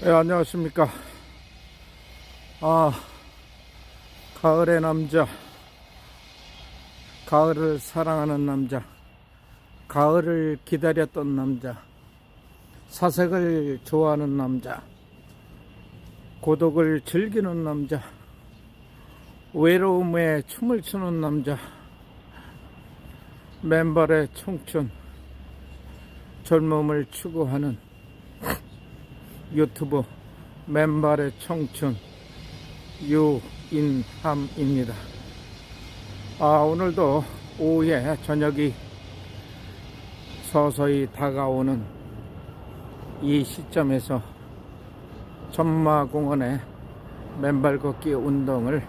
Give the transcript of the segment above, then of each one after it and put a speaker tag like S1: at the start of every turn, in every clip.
S1: 네, 안녕하십니까. 아, 가을의 남자, 가을을 사랑하는 남자, 가을을 기다렸던 남자, 사색을 좋아하는 남자, 고독을 즐기는 남자, 외로움에 춤을 추는 남자, 맨발의 청춘, 젊음을 추구하는 유튜브 맨발의 청춘 유인함입니다. 오늘도 오후에 저녁이 서서히 다가오는 이 시점에서 전마공원에 맨발 걷기 운동을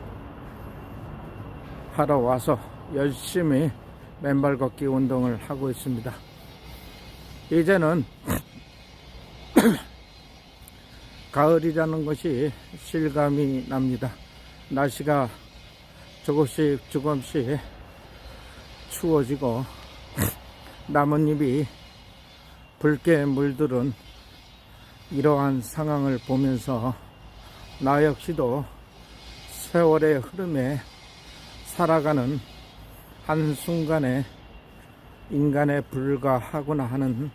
S1: 하러 와서 열심히 맨발 걷기 운동을 하고 있습니다. 이제는 가을이라는 것이 실감이 납니다. 날씨가 조금씩 추워지고 나뭇잎이 붉게 물들은 이러한 상황을 보면서 나 역시도 세월의 흐름에 살아가는 한순간에 인간에 불과하구나 하는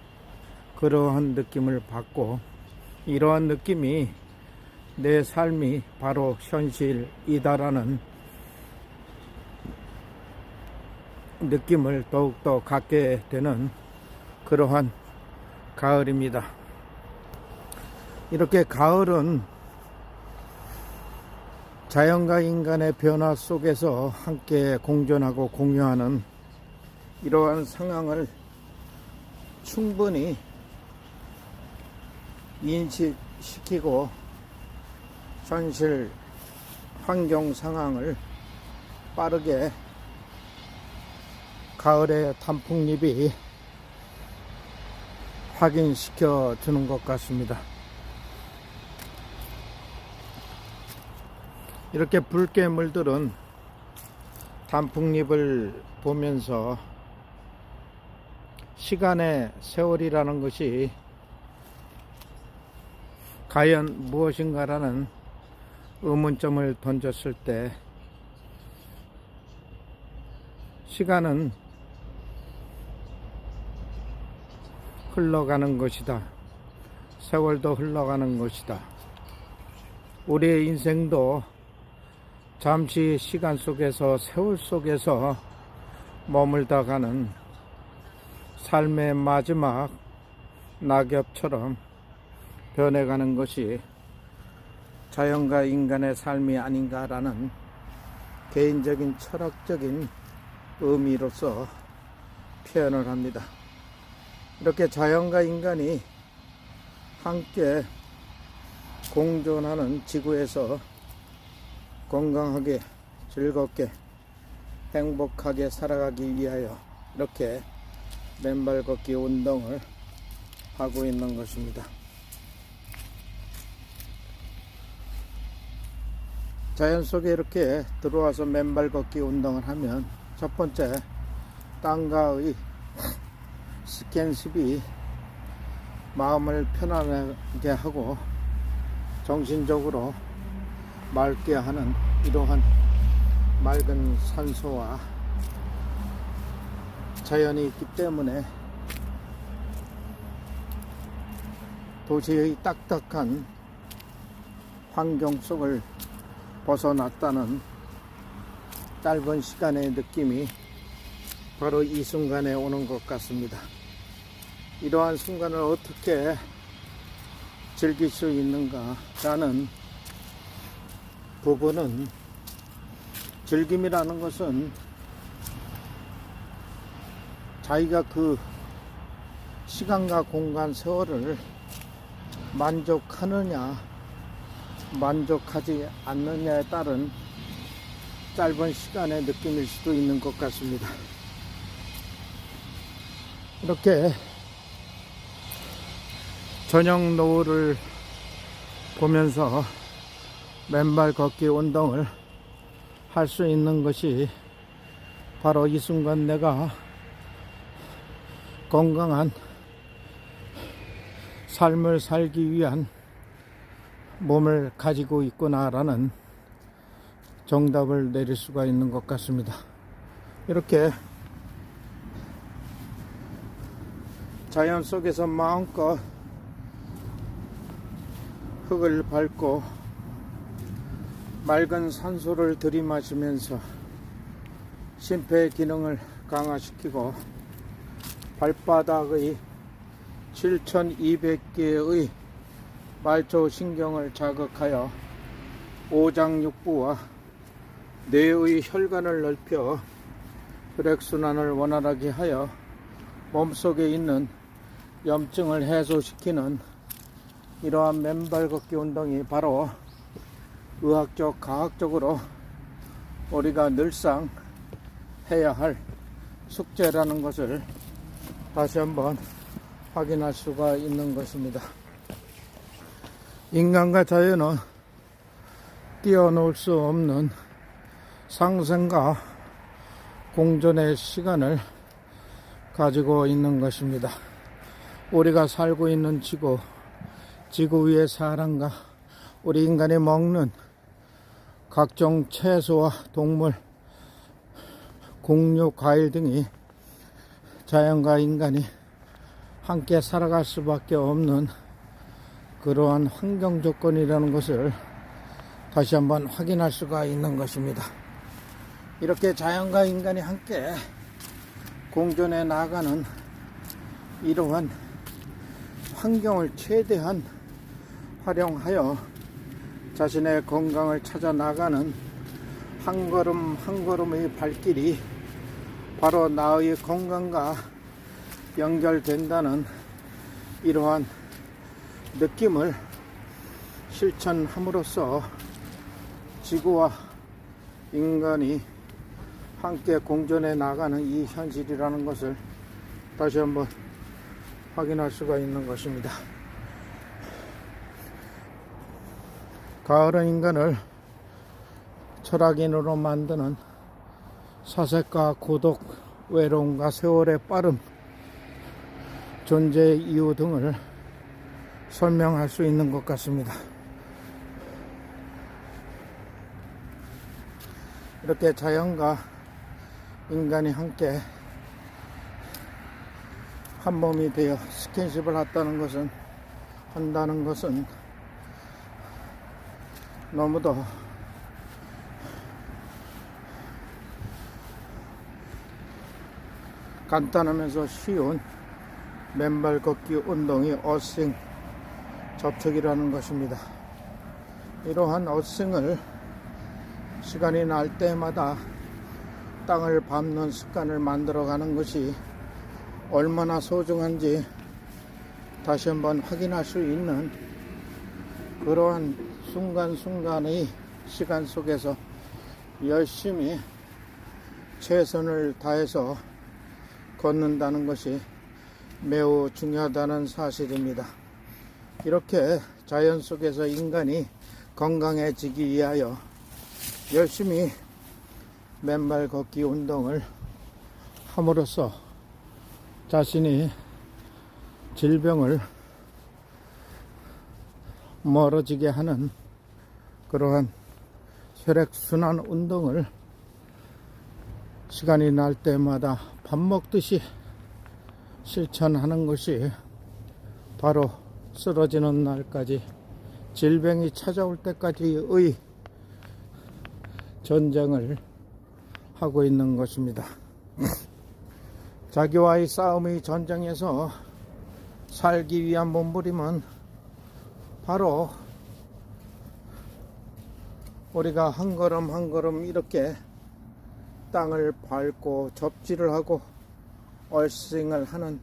S1: 그러한 느낌을 받고, 이러한 느낌이 내 삶이 바로 현실이다라는 느낌을 더욱더 갖게 되는 그러한 가을입니다. 이렇게 가을은 자연과 인간의 변화 속에서 함께 공존하고 공유하는 이러한 상황을 충분히 인식시키고 현실 환경 상황을 빠르게 가을의 단풍잎이 확인시켜 주는 것 같습니다. 이렇게 붉게 물들은 단풍잎을 보면서 시간의 세월이라는 것이 과연 무엇인가라는 의문점을 던졌을 때, 시간은 흘러가는 것이다. 세월도 흘러가는 것이다. 우리의 인생도 잠시 시간 속에서, 세월 속에서 머물다 가는 삶의 마지막 낙엽처럼 변해가는 것이 자연과 인간의 삶이 아닌가라는 개인적인 철학적인 의미로서 표현을 합니다. 이렇게 자연과 인간이 함께 공존하는 지구에서 건강하게, 즐겁게, 행복하게 살아가기 위하여 이렇게 맨발 걷기 운동을 하고 있는 것입니다. 자연 속에 이렇게 들어와서 맨발 걷기 운동을 하면 첫 번째, 땅과의 스킨십이 마음을 편안하게 하고 정신적으로 맑게 하는 이러한 맑은 산소와 자연이 있기 때문에 도시의 딱딱한 환경 속을 벗어났다는 짧은 시간의 느낌이 바로 이 순간에 오는 것 같습니다. 이러한 순간을 어떻게 즐길 수 있는가 라는 부분은, 즐김이라는 것은 자기가 그 시간과 공간, 세월을 만족하느냐 만족하지 않느냐에 따른 짧은 시간의 느낌일 수도 있는 것 같습니다. 이렇게 저녁 노을을 보면서 맨발 걷기 운동을 할 수 있는 것이 바로 이 순간 내가 건강한 삶을 살기 위한 몸을 가지고 있구나라는 정답을 내릴 수가 있는 것 같습니다. 이렇게 자연 속에서 마음껏 흙을 밟고 맑은 산소를 들이마시면서 심폐 기능을 강화시키고 발바닥의 7,200개의 말초 신경을 자극하여 오장육부와 뇌의 혈관을 넓혀 혈액순환을 원활하게 하여 몸속에 있는 염증을 해소시키는 이러한 맨발 걷기 운동이 바로 의학적, 과학적으로 우리가 늘상 해야 할 숙제라는 것을 다시 한번 확인할 수가 있는 것입니다. 인간과 자연은 뛰어놀 수 없는 상생과 공존의 시간을 가지고 있는 것입니다. 우리가 살고 있는 지구 위의 사람과 우리 인간이 먹는 각종 채소와 동물, 곡류, 과일 등이 자연과 인간이 함께 살아갈 수밖에 없는 그러한 환경 조건이라는 것을 다시 한번 확인할 수가 있는 것입니다. 이렇게 자연과 인간이 함께 공존해 나가는 이러한 환경을 최대한 활용하여 자신의 건강을 찾아 나가는 한 걸음 한 걸음의 발길이 바로 나의 건강과 연결된다는 이러한 느낌을 실천함으로써 지구와 인간이 함께 공존해 나가는 이 현실이라는 것을 다시 한번 확인할 수가 있는 것입니다. 가을은 인간을 철학인으로 만드는 사색과 고독, 외로움과 세월의 빠름, 존재의 이유 등을 설명할 수 있는 것 같습니다. 이렇게 자연과 인간이 함께 한 몸이 되어 스킨십을 한다는 것은 너무도 간단하면서 쉬운 맨발 걷기 운동이 어싱 접촉이라는 것입니다. 이러한 어싱을 시간이 날 때마다 땅을 밟는 습관을 만들어가는 것이 얼마나 소중한지 다시 한번 확인할 수 있는 그러한 순간순간의 시간 속에서 열심히 최선을 다해서 걷는다는 것이 매우 중요하다는 사실입니다. 이렇게 자연 속에서 인간이 건강해지기 위하여 열심히 맨발 걷기 운동을 함으로써 자신이 질병을 멀어지게 하는 그러한 혈액순환 운동을 시간이 날 때마다 밥 먹듯이 실천하는 것이 바로 쓰러지는 날까지, 질병이 찾아올 때까지의 전쟁을 하고 있는 것입니다. 자기와의 싸움의 전쟁에서 살기 위한 몸부림은 바로 우리가 한 걸음 한 걸음 이렇게 땅을 밟고 접지를 하고 얼싱을 하는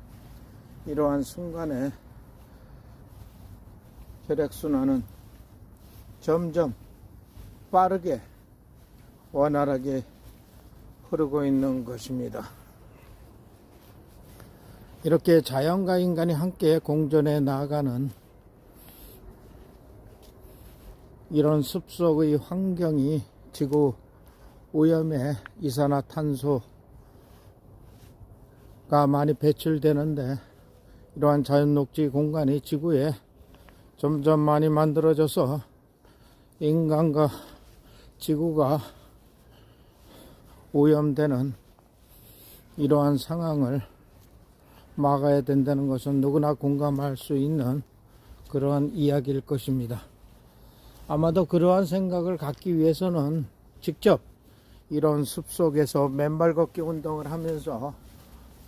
S1: 이러한 순간에 혈액순환은 점점 빠르게 원활하게 흐르고 있는 것입니다. 이렇게 자연과 인간이 함께 공존해 나가는 이런 숲속의 환경이 지구 오염에 이산화탄소가 많이 배출되는데, 이러한 자연 녹지 공간이 지구에 점점 많이 만들어져서 인간과 지구가 오염되는 이러한 상황을 막아야 된다는 것은 누구나 공감할 수 있는 그러한 이야기일 것입니다. 아마도 그러한 생각을 갖기 위해서는 직접 이런 숲속에서 맨발 걷기 운동을 하면서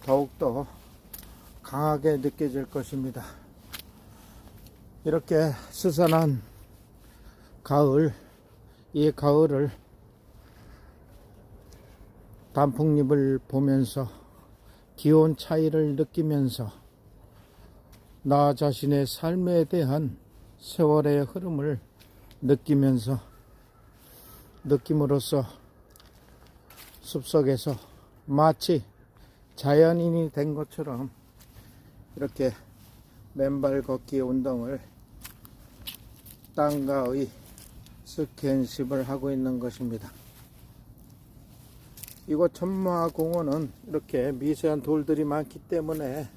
S1: 더욱더 강하게 느껴질 것입니다. 이렇게 스산한 가을, 이 가을을 단풍잎을 보면서 기온 차이를 느끼면서 나 자신의 삶에 대한 세월의 흐름을 느낌으로써 숲속에서 마치 자연인이 된 것처럼 이렇게 맨발 걷기 운동을 땅과의 스킨십을 하고 있는 것입니다. 이곳 천마공원은 이렇게 미세한 돌들이 많기 때문에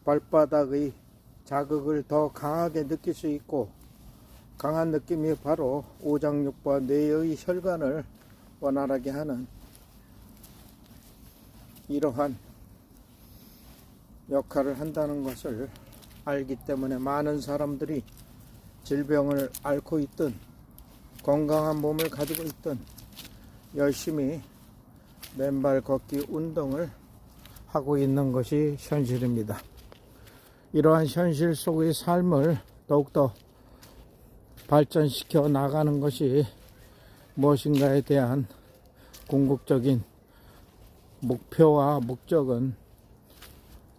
S1: 발바닥의 자극을 더 강하게 느낄 수 있고, 강한 느낌이 바로 오장육부와 뇌의 혈관을 원활하게 하는 이러한 역할을 한다는 것을 알기 때문에 많은 사람들이 질병을 앓고 있든 건강한 몸을 가지고 있든 열심히 맨발 걷기 운동을 하고 있는 것이 현실입니다. 이러한 현실 속의 삶을 더욱더 발전시켜 나가는 것이 무엇인가에 대한 궁극적인 목표와 목적은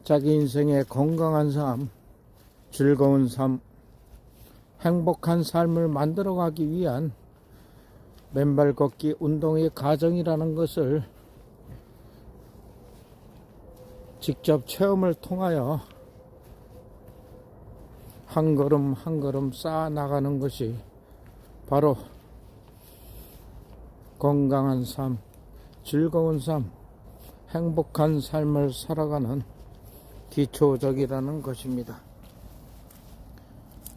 S1: 자기 인생의 건강한 삶, 즐거운 삶, 행복한 삶을 만들어가기 위한 맨발 걷기 운동의 과정이라는 것을 직접 체험을 통하여 한 걸음 한 걸음 쌓아 나가는 것이 바로 건강한 삶, 즐거운 삶, 행복한 삶을 살아가는 기초적이라는 것입니다.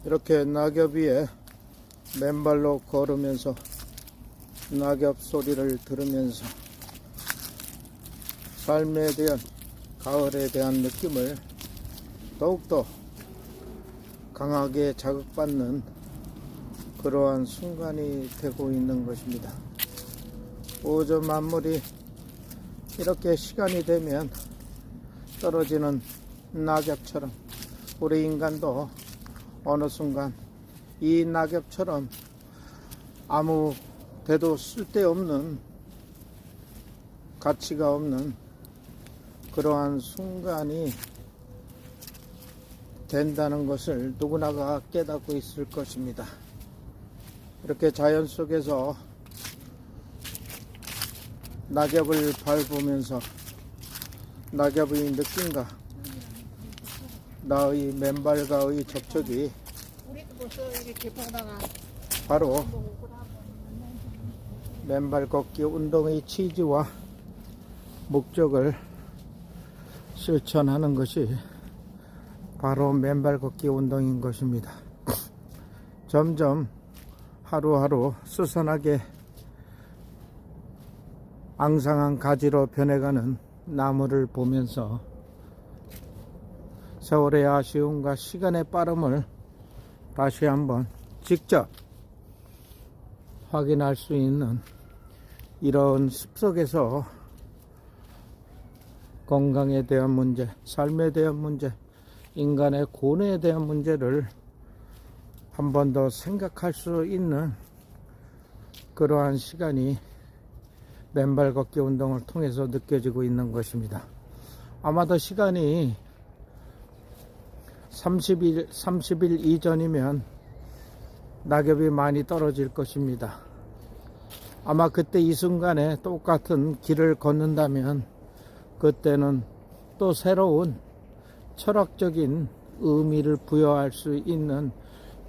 S1: 이렇게 낙엽 위에 맨발로 걸으면서 낙엽 소리를 들으면서 삶에 대한, 가을에 대한 느낌을 더욱더 강하게 자극받는 그러한 순간이 되고 있는 것입니다. 우주 만물이 이렇게 시간이 되면 떨어지는 낙엽처럼 우리 인간도 어느 순간 이 낙엽처럼 아무 데도 쓸데없는, 가치가 없는 그러한 순간이 된다는 것을 누구나가 깨닫고 있을 것입니다. 이렇게 자연 속에서 낙엽을 밟으면서 낙엽의 느낌과 나의 맨발과의 접촉이 바로 맨발 걷기 운동의 취지와 목적을 실천하는 것이 바로 맨발 걷기 운동인 것입니다. 점점 하루하루 스산하게 앙상한 가지로 변해가는 나무를 보면서 세월의 아쉬움과 시간의 빠름을 다시 한번 직접 확인할 수 있는 이런 숲속에서 건강에 대한 문제, 삶에 대한 문제, 인간의 고뇌에 대한 문제를 한 번 더 생각할 수 있는 그러한 시간이 맨발 걷기 운동을 통해서 느껴지고 있는 것입니다. 아마도 시간이 30일 이전이면 낙엽이 많이 떨어질 것입니다. 아마 그때 이 순간에 똑같은 길을 걷는다면 그때는 또 새로운 철학적인 의미를 부여할 수 있는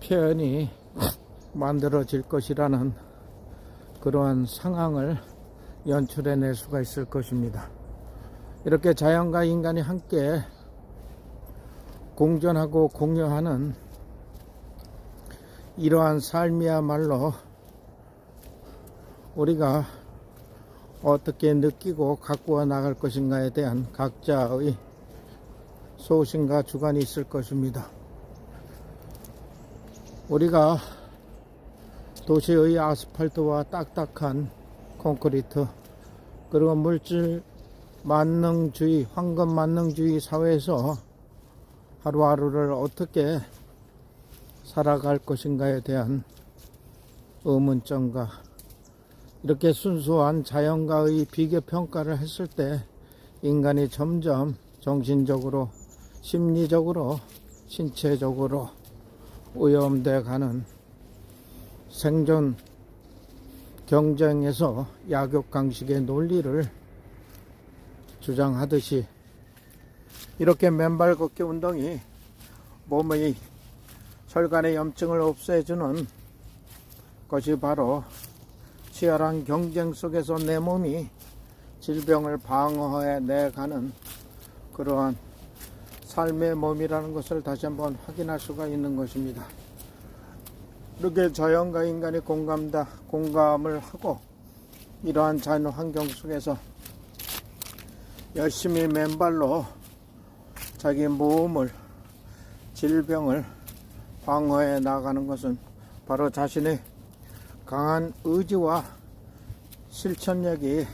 S1: 표현이 만들어질 것이라는 그러한 상황을 연출해낼 수가 있을 것입니다. 이렇게 자연과 인간이 함께 공존하고 공유하는 이러한 삶이야말로 우리가 어떻게 느끼고 가꾸어 나갈 것인가에 대한 각자의 소신과 주관이 있을 것입니다. 우리가 도시의 아스팔트와 딱딱한 콘크리트, 그리고 물질 만능주의, 황금 만능주의 사회에서 하루하루를 어떻게 살아갈 것인가에 대한 의문점과 이렇게 순수한 자연과의 비교 평가를 했을 때 인간이 점점 정신적으로, 심리적으로, 신체적으로 오염돼 가는 생존 경쟁에서 약육강식의 논리를 주장하듯이 이렇게 맨발 걷기 운동이 몸의 혈관의 염증을 없애주는 것이 바로 치열한 경쟁 속에서 내 몸이 질병을 방어해 내가는 그러한 삶의 몸이라는 것을 다시 한번 확인할 수가 있는 것입니다. 이렇게 자연과 인간이 공감을 하고 이러한 자연 환경 속에서 열심히 맨발로 자기 몸을, 질병을 방어해 나가는 것은 바로 자신의 강한 의지와 실천력이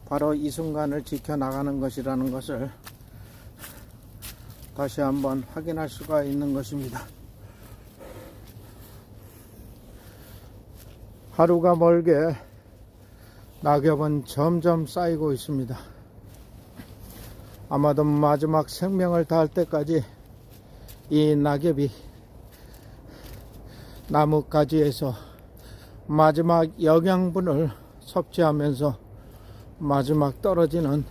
S1: 바로 이 순간을 지켜나가는 것이라는 것을 다시 한번 확인할 수가 있는 것입니다. 하루가 멀게 낙엽은 점점 쌓이고 있습니다. 아마도 마지막 생명을 다할 때까지 이 낙엽이 나뭇가지에서 마지막 영양분을 섭취하면서 마지막 떨어지는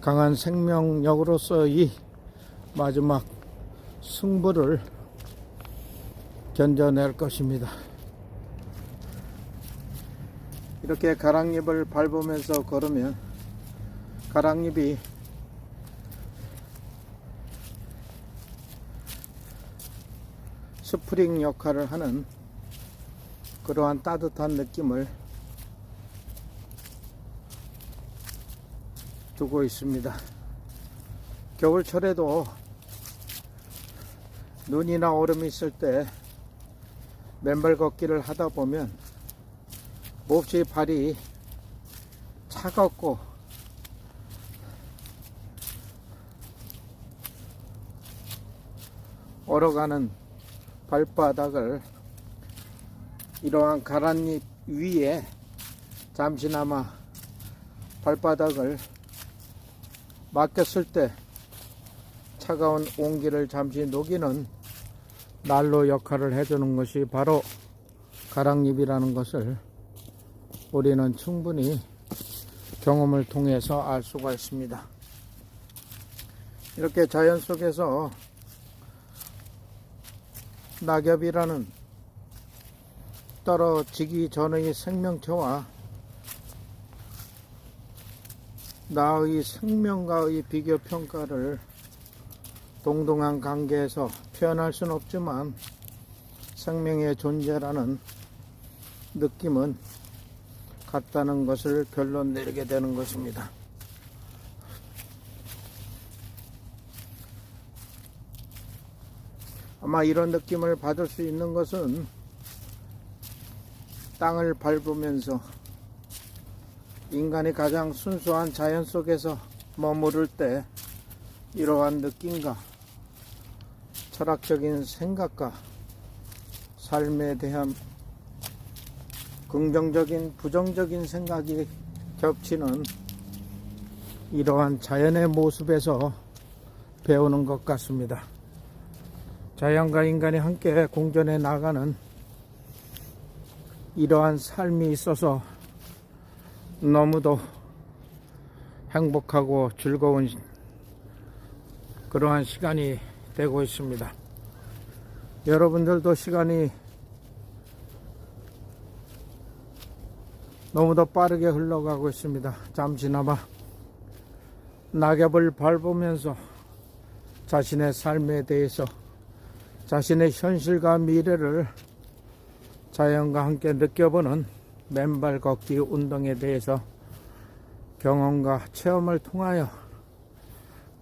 S1: 강한 생명력으로서의 마지막 승부를 견뎌낼 것입니다. 이렇게 가랑잎을 밟으면서 걸으면 가랑잎이 스프링 역할을 하는 그러한 따뜻한 느낌을 두고 있습니다. 겨울철에도 눈이나 얼음이 있을 때 맨발 걷기를 하다 보면 몹시 발이 차갑고 얼어가는 발바닥을 이러한 가랑잎 위에 잠시나마 발바닥을 맡겼을 때 차가운 온기를 잠시 녹이는 난로 역할을 해주는 것이 바로 가랑잎이라는 것을 우리는 충분히 경험을 통해서 알 수가 있습니다. 이렇게 자연 속에서 낙엽이라는 떨어지기 전의 생명체와 나의 생명과의 비교 평가를 동등한 관계에서 표현할 수는 없지만 생명의 존재라는 느낌은 같다는 것을 결론 내리게 되는 것입니다. 아마 이런 느낌을 받을 수 있는 것은 땅을 밟으면서 인간이 가장 순수한 자연 속에서 머무를 때 이러한 느낌과 철학적인 생각과 삶에 대한 긍정적인 부정적인 생각이 겹치는 이러한 자연의 모습에서 배우는 것 같습니다. 자연과 인간이 함께 공존해 나가는 이러한 삶이 있어서 너무도 행복하고 즐거운 그러한 시간이 되고 있습니다. 여러분들도 시간이 너무도 빠르게 흘러가고 있습니다. 잠시나마 낙엽을 밟으면서 자신의 삶에 대해서 자신의 현실과 미래를 자연과 함께 느껴보는 맨발 걷기 운동에 대해서 경험과 체험을 통하여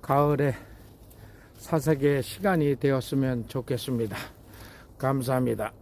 S1: 가을에 사색의 시간이 되었으면 좋겠습니다. 감사합니다.